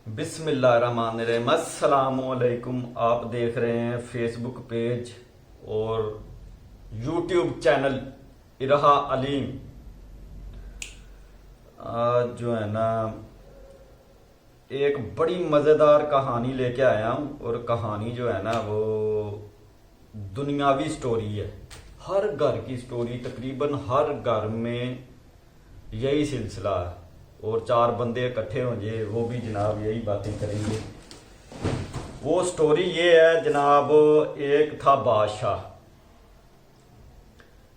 बिस्मिल्लाहिर्रहमानिर्रहीम। अस्सलामुअलैकुम। आप देख रहे हैं फेसबुक पेज और यूट्यूब चैनल इरहा अलीम। आज जो है ना एक बड़ी मज़ेदार कहानी लेके आया हूँ और कहानी जो है ना वो दुनियावी स्टोरी है। हर घर की स्टोरी, तकरीबन हर घर में यही सिलसिला है और चार बंदे इकट्ठे होंगे वो भी जनाब यही बातें करेंगे। वो स्टोरी ये है जनाब, एक था बादशाह।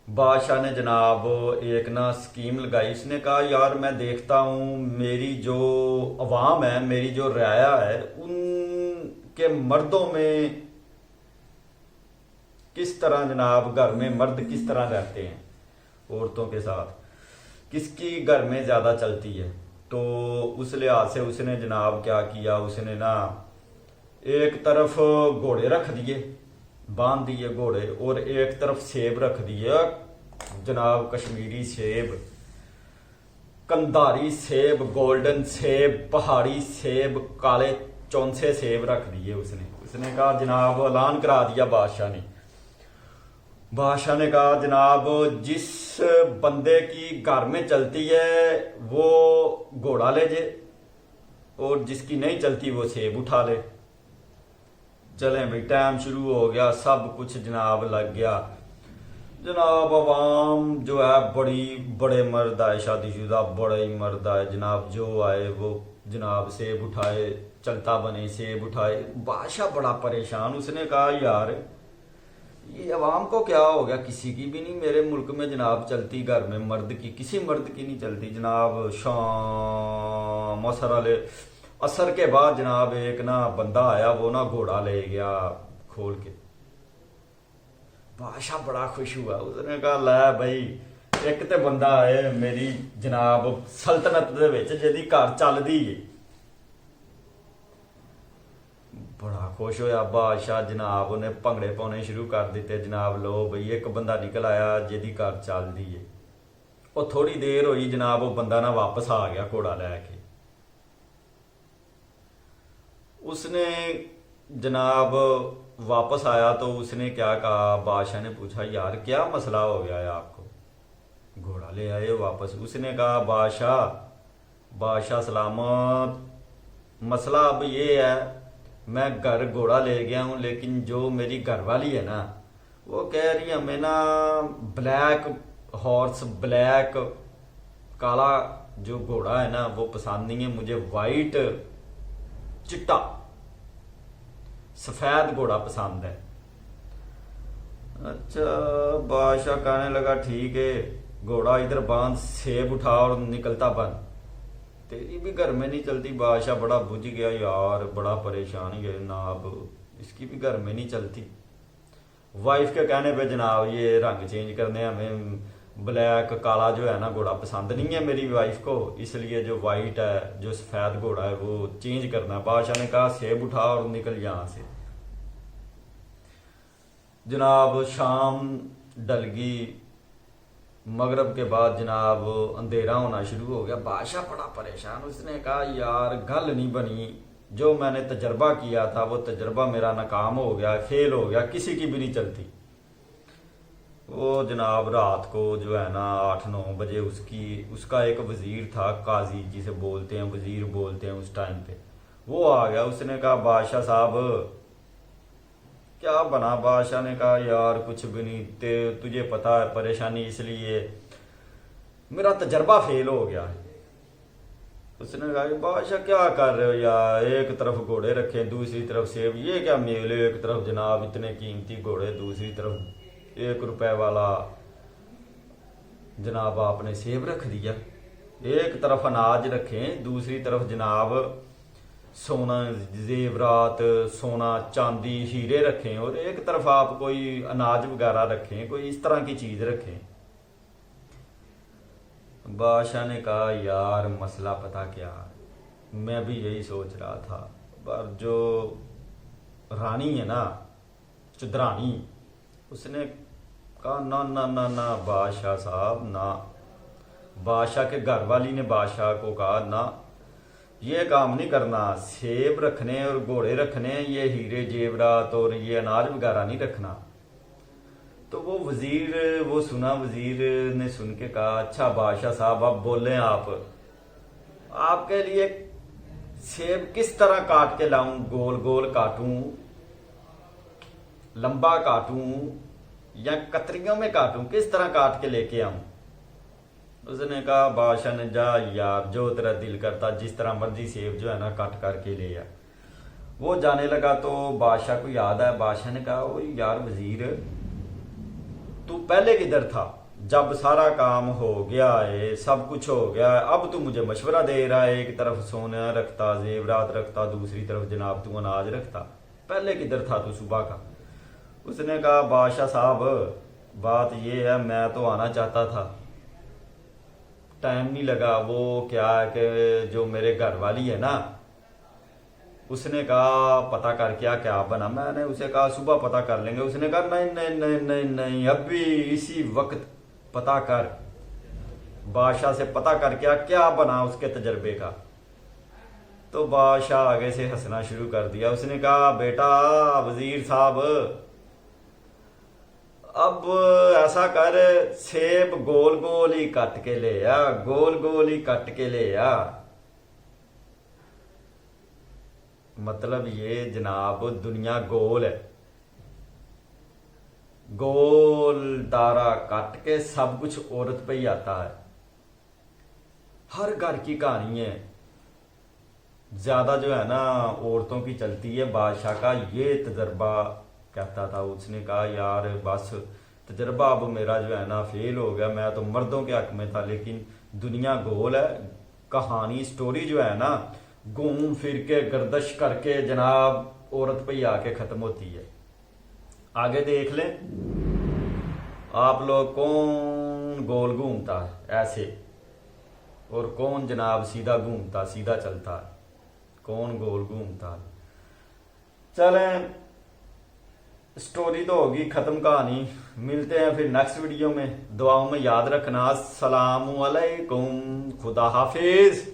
बादशाह ने जनाब एक ना स्कीम लगाई। इसने कहा यार मैं देखता हूँ मेरी जो अवाम है, मेरी जो राया है, उनके मर्दों में किस तरह जनाब घर में मर्द किस तरह रहते हैं औरतों के साथ, किसकी घर में ज़्यादा चलती है। तो उस लिहाज से उसने जनाब क्या किया, उसने ना एक तरफ घोड़े रख दिए, बांध दिए घोड़े, और एक तरफ सेब रख दिए जनाब, कश्मीरी सेब, कंधारी सेब, गोल्डन सेब, पहाड़ी सेब, काले चौंसे सेब रख दिए उसने कहा जनाब, ऐलान करा दिया बादशाह ने कहा जनाब, जिस बंदे की घर में चलती है वो घोड़ा ले जे और जिसकी नहीं चलती वो सेब उठा ले। चलें भाई, टाइम शुरू हो गया, सब कुछ जनाब लग गया। जनाब अवाम जो है बड़े मर्द आए, शादीशुदा बड़े ही मर्द आए जनाब, जो आए वो जनाब सेब उठाए, चलता बने सेब उठाए। बादशाह बड़ा परेशान, उसने कहा यार ये अवाम को क्या हो गया, किसी की भी नहीं मेरे मुल्क में जनाब चलती, घर में मर्द की किसी मर्द की नहीं चलती। जनाब शाम असर के बाद जनाब एक ना बंदा आया, वो ना घोड़ा ले गया खोल के। बादशाह बड़ा खुश हुआ, उसने कहा लै भाई एक ते बंदा है मेरी जनाब सल्तनत दे विच जिहदी घर चलदी है। बड़ा खुश होया बादशाह जनाब, उन्हें भंगड़े पाने शुरू कर दिते जनाब, लो बई एक बंदा निकल आया जिहदी घर चलदी है। और थोड़ी देर हुई जनाब, वो बंदा ना वापस आ गया घोड़ा लैके। उसने जनाब वापस आया तो उसने क्या कहा, बादशाह ने पूछा यार क्या मसला हो गया है आपको, घोड़ा ले आए वापस। उसने कहा बादशाह सलामत, मसला अब ये है मैं घर घोड़ा ले गया हूँ, लेकिन जो मेरी घरवाली है ना वो कह रही है हमें ना ब्लैक हॉर्स, ब्लैक काला जो घोड़ा है ना वो पसंद नहीं है, मुझे वाइट चिट्टा सफेद घोड़ा पसंद है। अच्छा, बादशाह कहने लगा ठीक है, घोड़ा इधर बांध, सेब उठा और निकलता बन, तेरी भी घर में नहीं चलती। बादशाह बड़ा बुझ गया यार, बड़ा परेशान है जनाब, इसकी भी घर में नहीं चलती। वाइफ के कहने पे जनाब ये रंग चेंज करने, हमें ब्लैक काला जो है ना घोड़ा पसंद नहीं है मेरी वाइफ को, इसलिए जो वाइट है, जो सफेद घोड़ा है वो चेंज करना है। बादशाह ने कहा सेब उठा और निकल यहां से। जनाब शाम ढल गई, मगरब के बाद जनाब अंधेरा होना शुरू हो गया। बादशाह बड़ा परेशान, उसने कहा यार गल नहीं बनी, जो मैंने तजर्बा किया था वो तजर्बा मेरा नाकाम हो गया, फेल हो गया, किसी की भी नहीं चलती। वो जनाब रात को जो है ना 8-9 बजे उसका एक वजीर था, काजी जिसे बोलते हैं, वजीर बोलते हैं उस टाइम पे, वो आ गया। उसने कहा बादशाह साहब क्या बना। बादशाह ने कहा यार कुछ भी नहीं, तुझे पता है परेशानी इसलिए मेरा तजर्बा फेल हो गया है। उसने कहा बादशाह क्या कर रहे हो यार, एक तरफ घोड़े रखे दूसरी तरफ सेब, ये क्या मेले, एक तरफ जनाब इतने कीमती घोड़े, दूसरी तरफ 1 रुपए वाला जनाब आपने सेब रख दिया। एक तरफ अनाज रखें, दूसरी तरफ जनाब सोना जेवरात, सोना चांदी हीरे रखें, और एक तरफ आप कोई अनाज वगैरह रखें, कोई इस तरह की चीज रखें। बादशाह ने कहा यार मसला पता क्या, मैं भी यही सोच रहा था, पर जो रानी है ना चुदरानी, उसने कहा ना ना ना ना बादशाह साहब ना। बादशाह के घर वाली ने बादशाह को कहा ना, ये काम नहीं करना, सेब रखने और घोड़े रखने, ये हीरे जेवरात और ये अनाज वगैरह नहीं रखना। तो वो वजीर, वो सुना, वजीर ने सुन के कहा अच्छा बादशाह साहब अब बोले आप, आपके लिए सेब किस तरह काट के लाऊं, गोल गोल काटूं, लंबा काटूं या कतरियों में काटूं, किस तरह काट के लेके आऊं। उसने कहा बादशाह ने जा यार जो तेरा दिल करता जिस तरह मर्जी सेब जो है ना काट करके ले आ। वो जाने लगा तो बादशाह को याद है, बादशाह ने कहा ओ यार वजीर तू पहले किधर था जब सारा काम हो गया है, सब कुछ हो गया है, अब तू मुझे मशवरा दे रहा है, एक तरफ सोना रखता, जेवरात रखता, दूसरी तरफ जनाब तू अनाज रखता, पहले किधर था तू सुबह का। उसने कहा बादशाह साहब बात ये है मैं तो आना चाहता था, टाइम नहीं लगा। वो क्या है कि जो मेरे घर वाली है ना, उसने कहा पता कर क्या बना। मैंने उसे कहा सुबह पता कर लेंगे। उसने कहा नहीं नहीं नहीं नहीं नहीं, अभी इसी वक्त पता कर, बादशाह से पता कर क्या बना उसके तजर्बे का। तो बादशाह आगे से हंसना शुरू कर दिया। उसने कहा बेटा वजीर साहब अब ऐसा कर, सेब गोल गोल ही कट के ले आ, गोल गोल ही कट के ले आ। मतलब ये जनाब दुनिया गोल है, गोल दायरा काट के सब कुछ औरत पे ही आता है। हर घर की कहानी है, ज्यादा जो है ना औरतों की चलती है। बादशाह का ये तजर्बा कहता था। उसने कहा यार बस तजर्बा अब मेरा जो है ना फेल हो गया, मैं तो मर्दों के हक में था, लेकिन दुनिया गोल है। कहानी स्टोरी जो है ना घूम फिर के गर्दश करके जनाब औरत पे ही आके खत्म होती है। आगे देख लें आप लोग, कौन गोल घूमता है ऐसे और कौन जनाब सीधा घूमता सीधा चलता है, कौन गोल घूमता है। चलें स्टोरी तो होगी खत्म कहानी, मिलते हैं फिर नेक्स्ट वीडियो में। दुआओं में याद रखना। अस्सलामु अलैकुम, खुदा हाफिज।